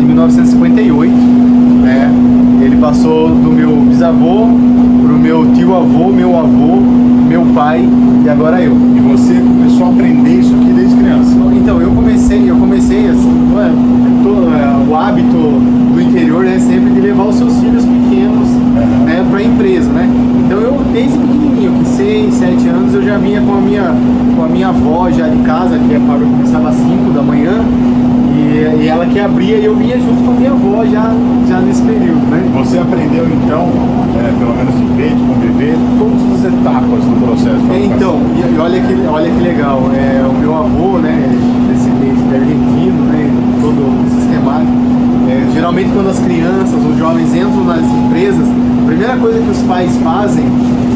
em 1958, né? Ele passou do meu bisavô pro meu tio-avô, meu avô, meu pai e agora eu. E você começou a aprender isso aqui desde criança? Então, eu comecei assim, o hábito do interior é sempre de levar os seus filhos pequenos, né, para a empresa, né? Então eu desde pequenininho, que 6, 7 anos, eu já vinha com a minha avó já de casa, que a fábrica começava às 5 da manhã, e ela que abria e eu vinha junto com a minha avó já nesse período, né? Você aprendeu então, pelo menos de ver, de conviver, todas as etapas do processo de fabricação? Então, e olha que legal, o meu avô, né, descendente de argentino, né, todo sistemático. Geralmente quando as crianças, os jovens entram nas empresas, a primeira coisa que os pais fazem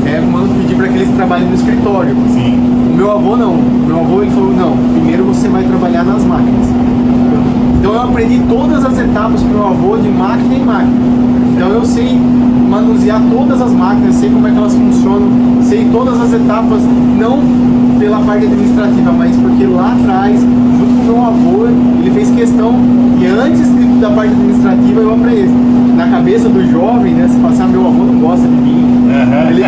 é pedir para que eles trabalhem no escritório. Sim. O meu avô não. O meu avô ele falou, não, primeiro você vai trabalhar nas máquinas. Então eu aprendi todas as etapas com o meu avô de máquina em máquina. Então eu sei manusear todas as máquinas, sei como é que elas funcionam, sei todas as etapas, não pela parte administrativa, mas porque lá atrás, junto com o meu avô, ele fez questão e antes da parte administrativa eu aprendi. Na cabeça do jovem, né, se passar, meu avô não gosta de mim, ele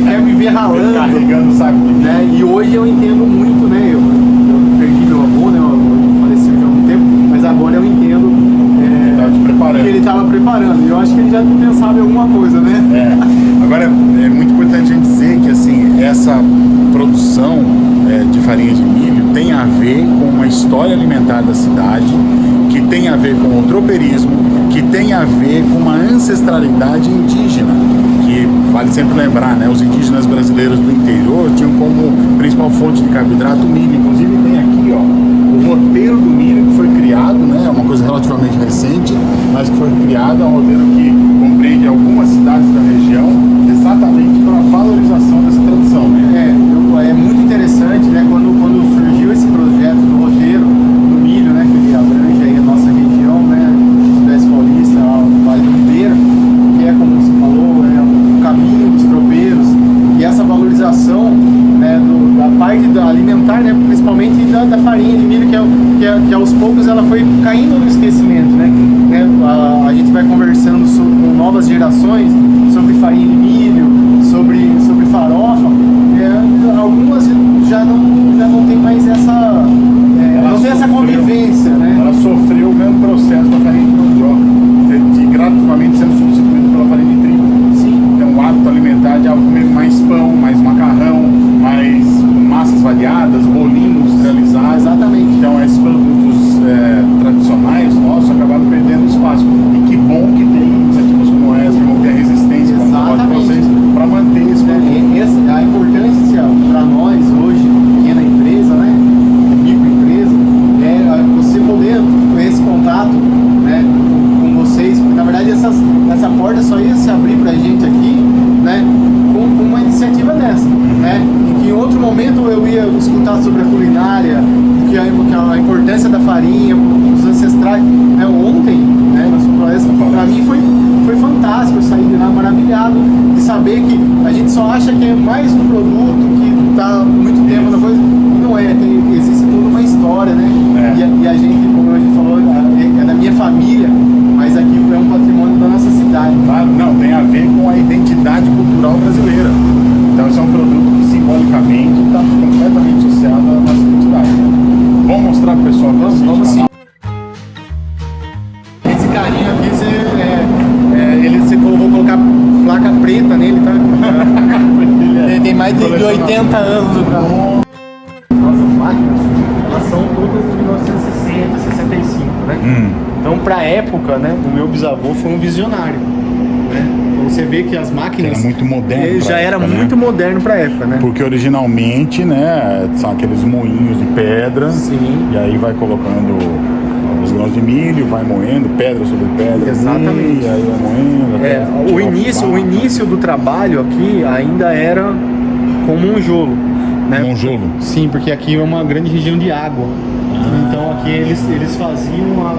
quer me ver ralando, carregando o saco de mim, né? E hoje eu entendo muito, né? Eu perdi meu avô, né? Ele faleceu já há um tempo, mas agora eu entendo que ele estava preparando. E eu acho que ele já pensava em alguma coisa, né? Agora é muito importante a gente dizer que assim, essa produção de farinha de milho tem a ver com uma história alimentar da cidade, que tem a ver com o tropeirismo, que tem a ver com uma ancestralidade indígena, que vale sempre lembrar, né? Os indígenas brasileiros do interior tinham como principal fonte de carboidrato o milho. Inclusive tem aqui, ó, o roteiro do milho que foi criado, né? É uma coisa relativamente recente, mas que foi criado, é um roteiro que compreende algumas cidades da região, exatamente para a valorização dessa tradição, né? É muito interessante, né? Quando surgiu esse projeto do roteiro do milho, né? Que ele abrange aí a nossa região, né? Sudeste Paulista, o Vale do Ribeira, que é, como você falou, o caminho dos tropeiros e essa valorização, né? Da parte alimentar, né? Principalmente da farinha de milho, que aos poucos ela foi caindo no esquecimento, né? A gente vai conversando com novas gerações sobre farinha de milho, sobre farofa, algumas já não tem mais essa não tem essa convivência, né? Ela sofreu o mesmo processo da farinha de mandioca, de gradativamente sendo substituída pela farinha de trigo. Sim. Então o hábito alimentar de algo comer mais pão, mais macarrão, mais massas variadas, bolinho industrializado. Exatamente. Então esses produtos tradicionais nossos acabaram perdendo espaço. E que bom que tem iniciativas como essa, que vão ter a resistência para vocês, para manter esse produto. A importância para nós hoje, pequena empresa, né, microempresa, é você poder ter esse contato, né, com vocês, porque na verdade essa porta só ia se abrir para a gente aqui, né, com uma iniciativa dessa, né, em que em outro momento eu ia escutar sobre a culinária, que a importância da farinha, os ancestrais, né, ontem, né, na sua palestra, para mim foi fantástico, eu saí de lá maravilhado de saber que a gente só acha que é mais um produto que está muito tempo na coisa, e não é, existe toda uma história, né? E a gente, como a gente falou, é da minha família, mas aqui é um patrimônio da nossa cidade. Claro, não, tem a ver com a identidade cultural brasileira. Então esse é um produto que simbolicamente está completamente associado à nossa identidade. Vamos mostrar para o pessoal que vamos sim. Esse carrinho aqui você vou colocar placa preta nele, tá? Ele tem mais de 80 anos o carro. Nossas máquinas, elas são todas de 1960, 65, né? Então, pra época, né, o meu bisavô foi um visionário, né? Então, você vê que as máquinas... Era muito moderno. Já era muito moderno pra época, né? Porque originalmente, né, são aqueles moinhos de pedra. Sim. E aí vai colocando os grãos de milho, vai moendo pedra sobre pedra. Exatamente. E aí vai moendo. O início do trabalho aqui ainda era como um jolo, né? Monjolo. Sim, porque aqui é uma grande região de água. Então aqui eles faziam a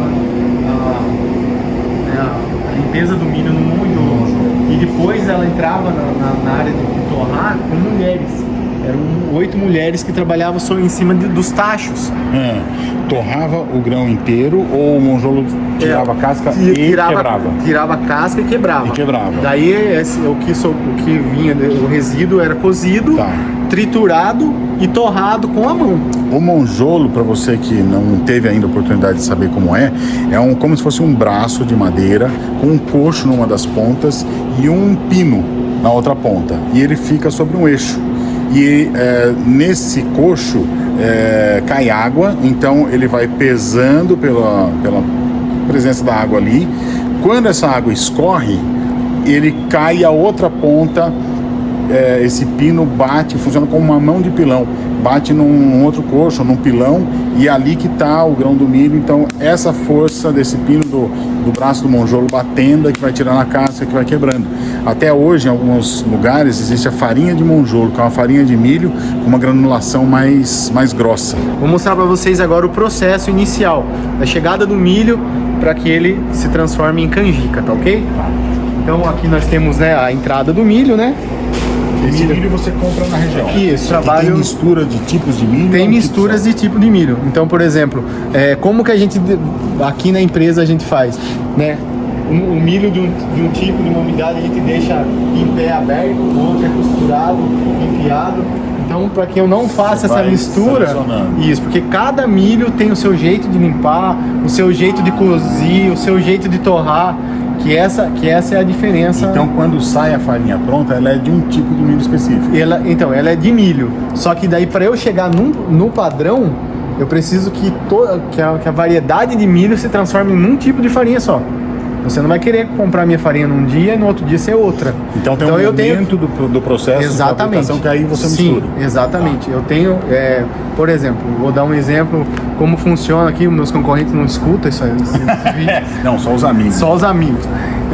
limpeza do milho no monjolo. E depois ela entrava na área de torrar com mulheres. Eram 8 mulheres que trabalhavam só em cima dos tachos. Torrava o grão inteiro ou o monjolo tirava a casca e quebrava? Tirava a casca e quebrava. Daí o que vinha, o resíduo era cozido, triturado e torrado com a mão. O monjolo, para você que não teve ainda a oportunidade de saber como é como se fosse um braço de madeira com um coxo numa das pontas e um pino na outra ponta. E ele fica sobre um eixo. E nesse coxo cai água, então ele vai pesando pela presença da água ali. Quando essa água escorre, ele cai a outra ponta. Esse pino bate, funciona como uma mão de pilão, bate num outro coxo, num pilão, e é ali que está o grão do milho. Então essa força desse pino do braço do monjolo batendo é que vai tirando a casca, que vai quebrando. Até hoje, em alguns lugares, existe a farinha de monjolo, que é uma farinha de milho com uma granulação mais grossa. Vou mostrar para vocês agora o processo inicial da chegada do milho para que ele se transforme em canjica, tá ok? Então aqui nós temos, né, a entrada do milho, né? Esse milho você compra na região. Isso, trabalho... Tem mistura de tipos de milho? Tem misturas de tipo de milho. Então, por exemplo, como que a gente, aqui na empresa, a gente faz, né? Um milho de um tipo, de uma umidade, a gente deixa em pé aberto, o outro é costurado, enfiado. Então, para que eu não faça essa mistura, isso, porque cada milho tem o seu jeito de limpar, o seu jeito de cozir, o seu jeito de torrar. Que essa é a diferença. Então, quando sai a farinha pronta, ela é de um tipo de milho específico. Ela é de milho. Só que daí, para eu chegar no padrão, eu preciso que a variedade de milho se transforme num tipo de farinha só. Você não vai querer comprar minha farinha num dia e no outro dia ser outra. Então tem um momento do processo de fabricação que aí você mistura. Sim, exatamente. Eu tenho, por exemplo, vou dar um exemplo como funciona aqui, meus concorrentes não escutam isso aí. Não, só os amigos. Só os amigos.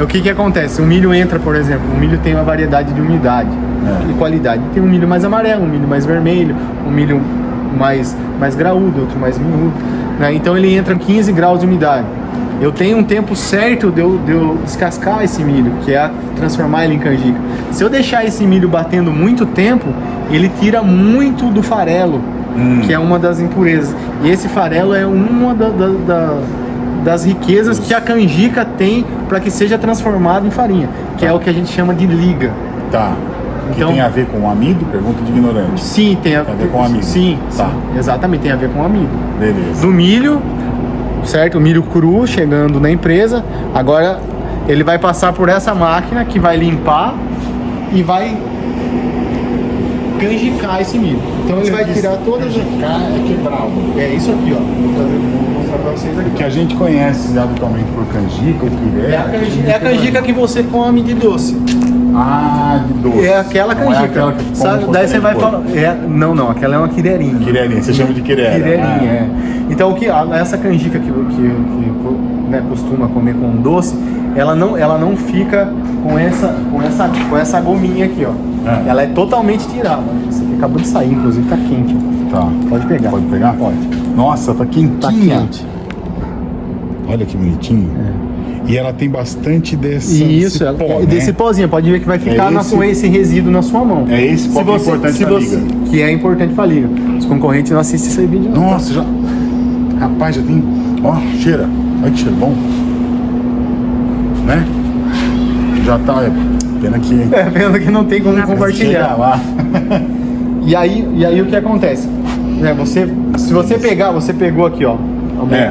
O que acontece? O milho entra, por exemplo, o milho tem uma variedade de umidade e qualidade. Tem um milho mais amarelo, um milho mais vermelho, um milho mais graúdo, outro mais miúdo, né? Então ele entra em 15 graus de umidade. Eu tenho um tempo certo de eu descascar esse milho, que é transformar ele em canjica. Se eu deixar esse milho batendo muito tempo, ele tira muito do farelo, que é uma das impurezas. E esse farelo é uma das riquezas que a canjica tem para que seja transformado em farinha, que é o que a gente chama de liga. Tá. Então, que tem a ver com o amido? Pergunta de ignorante. Sim, tem a ver com o amido. Sim, exatamente, tem a ver com o amido. Beleza. Do milho, certo? O milho cru chegando na empresa, agora ele vai passar por essa máquina que vai limpar e vai canjicar esse milho. Então ele vai tirar todas as... Canjicar é quebrar. É isso aqui, ó. Vou mostrar pra vocês aqui. O que a gente conhece habitualmente por canjica, o que é a canjica que você come de doce. Ah, de doce. É aquela canjica. Não é aquela que sabe? Daí você vai falar... Não, aquela é uma quirerinha. Quirerinha, você chama de quirera. Quirerinha, Então essa canjica que né, costuma comer com doce, ela não fica com essa gominha aqui, ó. Ela é totalmente tirada. Isso aqui acabou de sair, inclusive tá quente. Ó. Tá. Pode pegar. Pode pegar? Pode. Nossa, tá quentinha. Tá quente. Olha que bonitinho. E ela tem bastante desse pó, desse pozinho. Pode ver que vai ficar com esse resíduo na sua mão. É esse pó que é importante pra liga. Que é importante pra liga. Os concorrentes não assistem esse vídeo não. Nossa, já... Rapaz, já tem... Ó, cheira. Olha que cheiro bom. Né? Já tá... Pena que não tem como compartilhar. Lá. E aí o que acontece? Se você pegar, você pegou aqui, ó.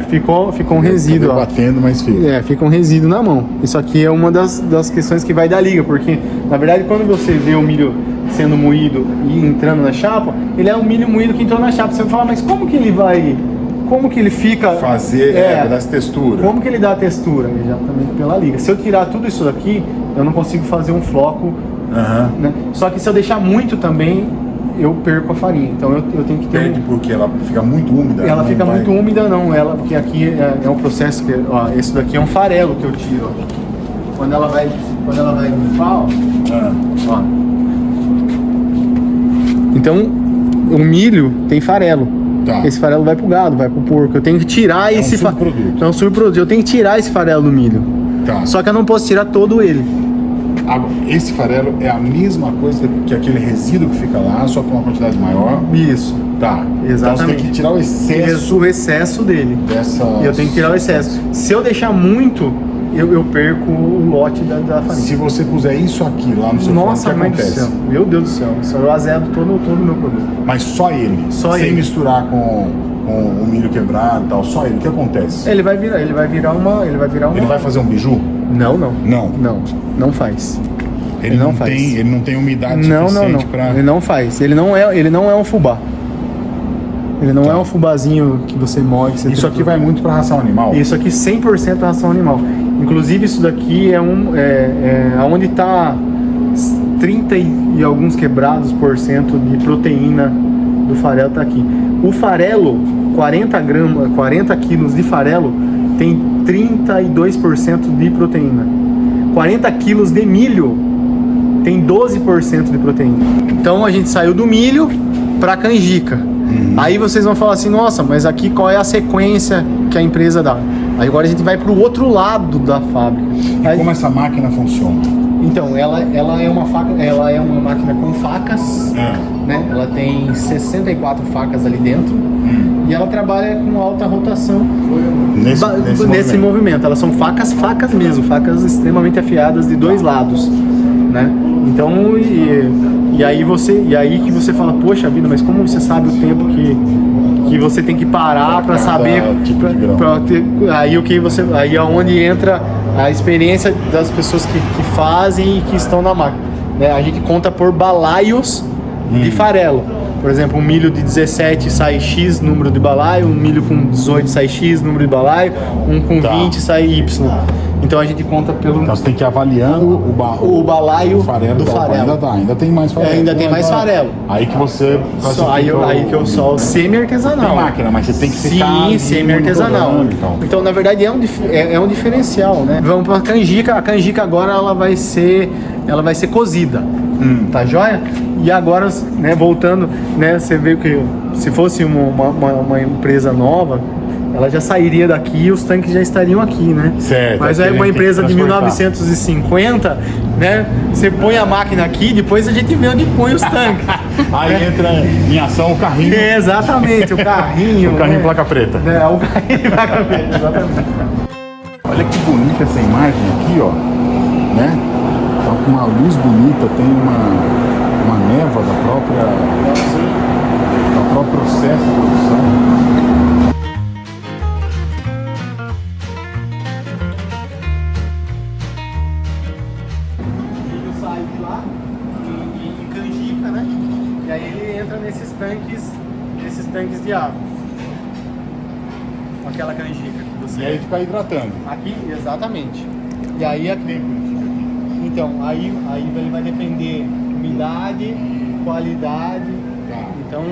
Ficou um resíduo, ó. Batendo, mas fica. Fica um resíduo na mão. Isso aqui é uma das questões que vai dar liga, porque na verdade quando você vê o milho sendo moído e entrando na chapa, ele é um milho moído que entrou na chapa. Você vai falar, mas como que ele fica... Fazer, dar essa textura. Como que ele dá a textura? Exatamente pela liga. Se eu tirar tudo isso daqui, eu não consigo fazer um floco. Né? Só que se eu deixar muito também, eu perco a farinha. Então eu tenho que ter... Perde porque ela fica muito úmida? Ela fica muito úmida, porque aqui é um processo que... Ó, esse daqui é um farelo que eu tiro, ó. Quando ela vai limpar, ó. Então, o milho tem farelo. Tá. Esse farelo vai pro gado, vai pro porco. Eu tenho que tirar esse farelo. É um subproduto. Eu tenho que tirar esse farelo do milho. Tá. Só que eu não posso tirar todo ele. Agora, esse farelo é a mesma coisa que aquele resíduo que fica lá, só com uma quantidade maior. Isso. Tá. Então você Exatamente. tem que tirar o excesso O excesso dele. dessa. Eu tenho que tirar o excesso. Se eu deixar muito, eu perco o lote da farinha. Se você puser isso aqui lá no seu Nossa, forno, o mãe que do acontece? céu. Meu Deus do céu. Isso eu azedo todo o meu produto. Mas só ele. Só sem ele. misturar com o milho quebrado e tal. Só ele. O que acontece? Ele vai virar uma. Ele vai fazer um biju? Não. Não. Não faz. Ele não não faz. tem, ele não tem umidade Não. suficiente para. Ele não faz. Ele não é um fubá. Ele não é um fubazinho que você moe. Que você Isso aqui tritura. vai muito para ração animal. Isso aqui 100% ração animal. Inclusive isso daqui é onde está 30 e alguns quebrados por cento de proteína do farelo tá aqui. O farelo, 40 quilos de farelo tem 32% de proteína. 40 quilos de milho tem 12% de proteína. Então a gente saiu do milho para canjica. Aí vocês vão falar assim, nossa, mas aqui qual é a sequência que a empresa dá? Aí agora a gente vai para o outro lado da fábrica. E como essa máquina funciona? Então, ela é uma máquina com facas, né? Ela tem 64 facas ali dentro e ela trabalha com alta rotação nesse movimento. Elas são facas mesmo, facas extremamente afiadas de dois lados, né? Então, e aí que você fala, poxa vida, mas como você sabe o tempo que você tem que parar para saber aí é onde entra a experiência das pessoas que fazem e que estão na máquina, né? A gente conta por balaios de farelo. Por exemplo, um milho de 17 sai X número de balaio, um milho com 18 sai X número de balaio, um com 20 sai Y. Então a gente conta pelo... Então você tem que ir avaliando o balaio do farelo. Ainda tem mais farelo. Ainda tem mais farelo. Aí que você... Aí que eu só semi-artesanal. Tem máquina, mas você tem que ficar... Sim, semi-artesanal. Então, na verdade, é um diferencial, né? Vamos pra canjica. A canjica agora ela vai ser cozida. Tá joia? E agora, né, voltando, né, você vê que se fosse uma empresa nova, ela já sairia daqui e os tanques já estariam aqui, né? Certo. Mas é uma empresa de 1950, né? Você põe a máquina aqui, depois a gente vê onde põe os tanques. Aí entra em ação o carrinho. Exatamente, o carrinho. O carrinho placa preta. O carrinho placa preta, exatamente. Olha que bonita essa imagem aqui, ó. Né? Tá com uma luz bonita, tem uma névoa do próprio processo de produção. E aí ele entra nesses tanques de água. Aquela canjica que você... E aí fica hidratando. Aqui, exatamente. E aí aqui. Então, aí ele vai depender umidade, qualidade. Tá. Então,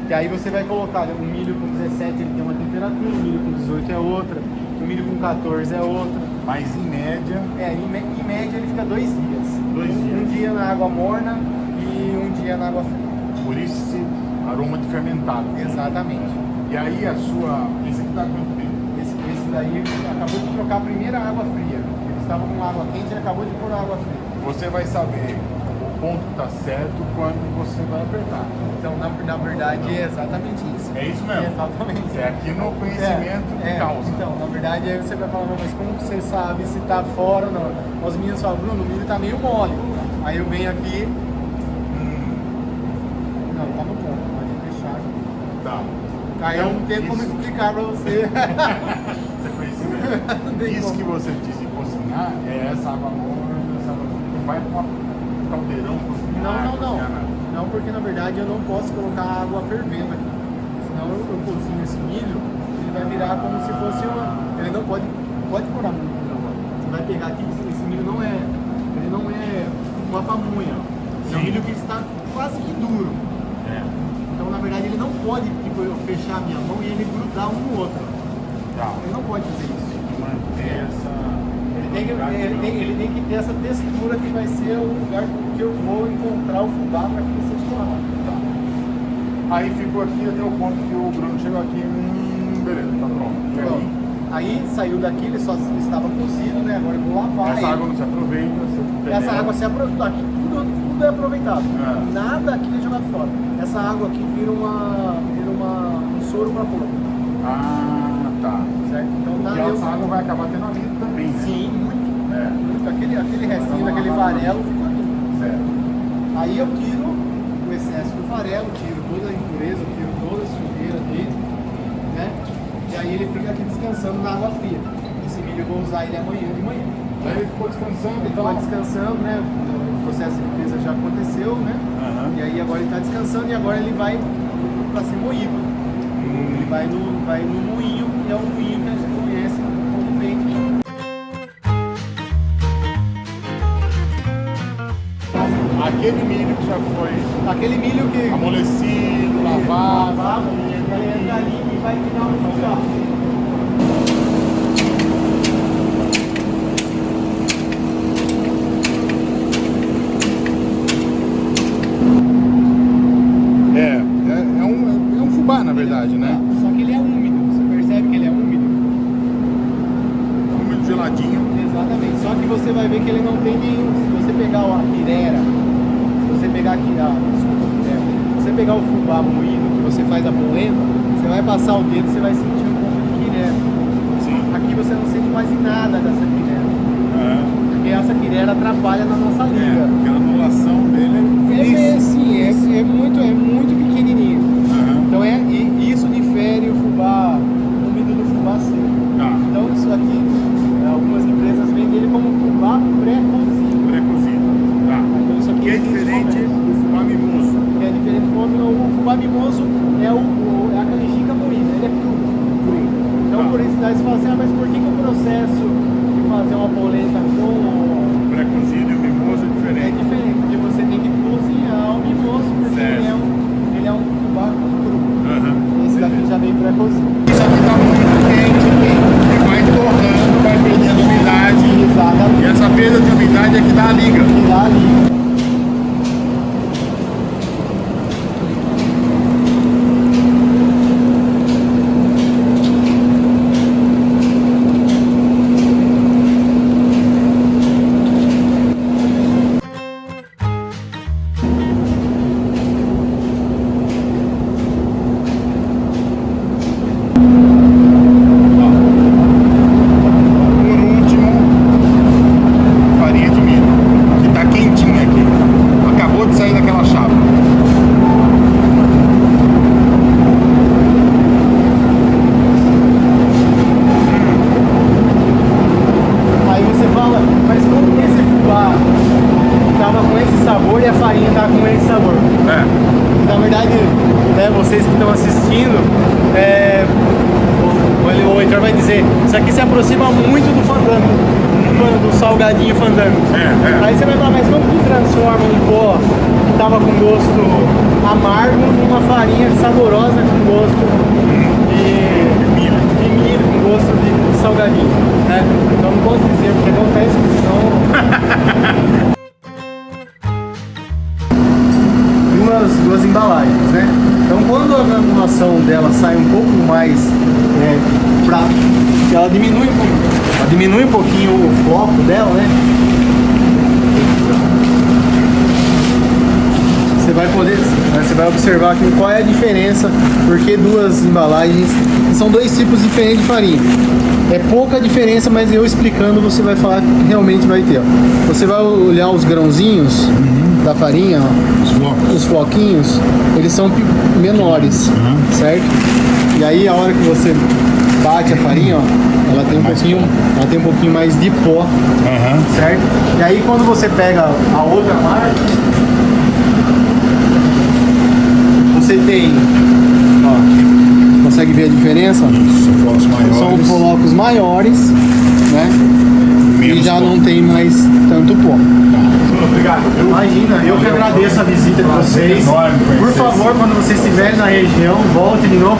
que aí você vai colocar o milho com 17 ele tem uma temperatura, o milho com 18 é outra, o milho com 14 é outra. Mas em média... Em média ele fica 2 dias. 2 dias. Um dia na água morna e um dia na água fria. Por isso esse aroma de fermentado. Exatamente. E aí esse aqui dá quanto tempo? Esse daí acabou de trocar a primeira água fria. Ele estava com água quente e acabou de pôr água fria. Você vai saber o ponto que está certo quando você vai apertar. Então, na verdade, é exatamente isso. É isso mesmo? Exatamente. É aqui no conhecimento de causa. Então, na verdade, aí você vai falar, mas como você sabe se está fora ou não? Os meninos falam, Bruno, o milho está meio mole. Aí eu venho aqui... Não, tá no ponto, pode deixar. Tá. Aí eu não tenho como explicar pra você. Você foi isso mesmo. Isso que você disse cozinhar é essa água morna, essa água que vai com um caldeirão cozinhar. Não, porque na verdade eu não posso colocar água fervendo aqui. Senão eu cozinho esse milho, ele vai virar como se fosse uma... Ele não pode pôr a mão. Você vai pegar aqui, esse milho não é uma pamonha. É um milho que está quase que duro. Então, na verdade, ele não pode eu fechar a minha mão e ele grudar um no outro. Ele não pode fazer isso. Manter essa... Ele tem que ter essa textura que vai ser o lugar que eu vou encontrar o fubá para que ele seja lá. Aí ficou aqui até o ponto que o Bruno chegou aqui. Beleza, tá pronto. Aí saiu daqui, ele só estava cozido, né? Agora eu vou lavar. Essa água não se aproveita. essa água se aproveita. Aqui tudo é aproveitado. Nada aqui é jogado fora. Essa água aqui vira um soro para planta. Ah, tá. Certo? Então, e essa água vai acabar tendo amido também, né? Sim, muito. Aquele restinho daquele farelo fica aqui. Certo. Aí eu tiro o excesso do farelo, tiro toda a impureza, tiro toda a sujeira dele, né? E aí ele fica aqui descansando na água fria. Esse milho eu vou usar ele amanhã de manhã. Aí ele ficou descansando, Ele então. estava descansando, né? O processo de limpeza já aconteceu, né? E aí agora ele está descansando e agora ele vai para ser moído. Ele vai no moinho, que é o moinho que a gente conhece comumente. Aquele milho que já foi Aquele milho que amolecido, lavado. ele entra ali e vai virar um fubá. É um fubá, na verdade, né? Só que ele é úmido, você percebe que ele é úmido? Úmido, geladinho. Exatamente, só que você vai ver que ele não tem nenhum. Se você pegar a quirera, se você pegar aqui, se você pegar o fubá moído, que você faz a polenta, você vai passar o dedo, você vai sentir um pouco de quirera. Sim. Aqui você não sente quase nada dessa quirera, porque essa quirera atrapalha na nossa língua. Porque a anulação dele é Sim, é muito pequenininho. Então isso difere o fubá úmido do fubá seco. Então isso aqui, algumas empresas vendem ele como fubá pré-cozido. Pré-cozido. Então isso aqui Que é diferente do fubá mimoso. Que é diferente do o fubá mimoso é a canjica moída, ele é cru. Então por isso daí você fala assim, mas por que o processo de fazer uma polenta com Pré-cozido e o mimoso é é diferente. diferente? Porque você tem que cozinhar o mimoso, porque ele é um fubá cru. Esse daqui já vem pré-cozido. Isso aqui está muito quente e vai torrando, vai perdendo umidade. Exatamente. E essa perda de umidade é que dá a liga. Que dá ali. Por último, farinha de milho, que está quentinha aqui. Acabou de sair daquela chapa. Aí você fala, mas como que esse fubá tava com esse sabor e a farinha tava com esse sabor? Na verdade, né, vocês que estão assistindo, o Heitor vai dizer, isso aqui se aproxima muito do fandango, do salgadinho fandango. Aí você vai falar, mas como que transforma um pó que tava com gosto amargo numa farinha saborosa com gosto de milho, com gosto de salgadinho, né? Então não posso dizer porque acontece, senão... duas embalagens, né? Então quando a granulação dela sai um pouco mais ela diminui um pouquinho o floco dela, né? Você vai observar aqui qual é a diferença, porque duas embalagens, são dois tipos diferentes de farinha. É pouca diferença, mas eu explicando você vai falar que realmente vai ter. Ó. Você vai olhar os grãozinhos da farinha, ó, os floquinhos, eles são menores, certo? E aí a hora que você bate a farinha, ó, ela tem um pouquinho mais de pó, certo? E aí quando você pega a outra marca, você tem, ó, consegue ver a diferença? São flocos maiores, né? E já não tem mais tanto pó. Obrigado. Imagina, eu que agradeço a visita de vocês. Por favor, quando vocês estiverem na região, volte de novo.